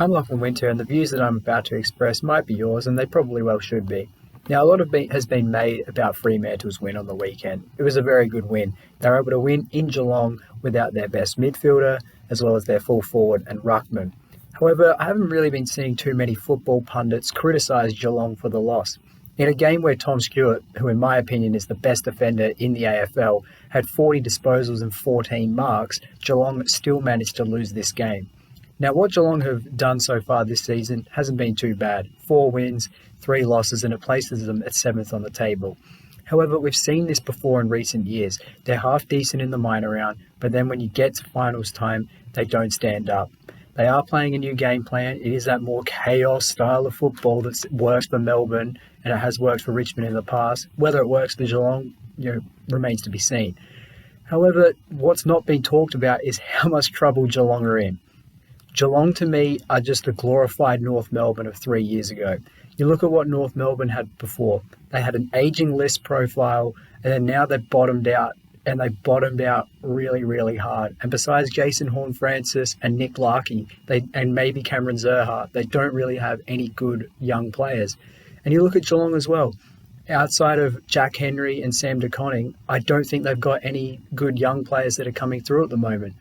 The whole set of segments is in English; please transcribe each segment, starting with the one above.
I'm Lachlan Winter, and the views that I'm about to express might be yours, and they probably well should be. Now, a lot has been made about Fremantle's win on the weekend. It was a very good win. They were able to win in Geelong without their best midfielder, as well as their full forward and ruckman. However, I haven't really been seeing too many football pundits criticise Geelong for the loss. In a game where Tom Stewart, who in my opinion is the best defender in the AFL, had 40 disposals and 14 marks, Geelong still managed to lose this game. Now, what Geelong have done so far this season hasn't been too bad. 4 wins, 3 losses, and it places them at 7th on the table. However, we've seen this before in recent years. They're half decent in the minor round, but then when you get to finals time, they don't stand up. They are playing a new game plan. It is that more chaos style of football that's worked for Melbourne, and it has worked for Richmond in the past. Whether it works for Geelong, remains to be seen. However, what's not been talked about is how much trouble Geelong are in. Geelong, to me, are just the glorified North Melbourne of 3 years ago. You look at what North Melbourne had before. They had an ageing list profile, and then now they've bottomed out, and they bottomed out really, really hard. And besides Jason Horne-Francis and Nick Larkey, and maybe Cameron Zerha, they don't really have any good young players. And you look at Geelong as well. Outside of Jack Henry and Sam De Koning, I don't think they've got any good young players that are coming through at the moment.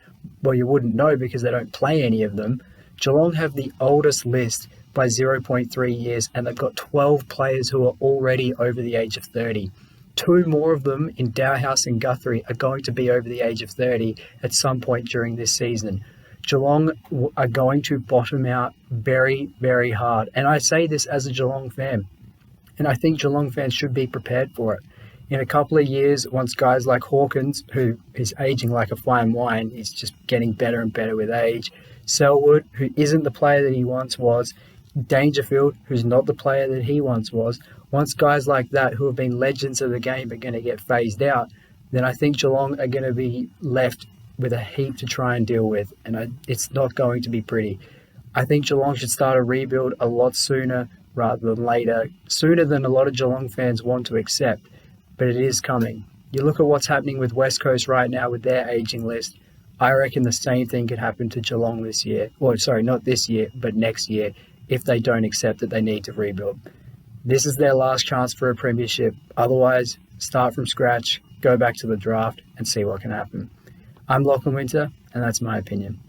Well, you wouldn't know because they don't play any of them. Geelong have the oldest list by 0.3 years, and they've got 12 players who are already over the age of 30. 2 more of them in Dowhouse and Guthrie are going to be over the age of 30 at some point during this season. Geelong are going to bottom out very, very hard. And I say this as a Geelong fan. And I think Geelong fans should be prepared for it. In a couple of years, once guys like Hawkins, who is aging like a fine wine, he's just getting better and better with age, Selwood, who isn't the player that he once was, Dangerfield, who's not the player that he once was, once guys like that who have been legends of the game are going to get phased out, then I think Geelong are going to be left with a heap to try and deal with, and it's not going to be pretty. I think Geelong should start a rebuild a lot sooner rather than later, sooner than a lot of Geelong fans want to accept, but it is coming. You look at what's happening with West Coast right now with their ageing list. I reckon the same thing could happen to Geelong this year. Or, sorry, not this year, but next year, if they don't accept that they need to rebuild. This is their last chance for a premiership. Otherwise, start from scratch, go back to the draft, and see what can happen. I'm Lachlan Winter, and that's my opinion.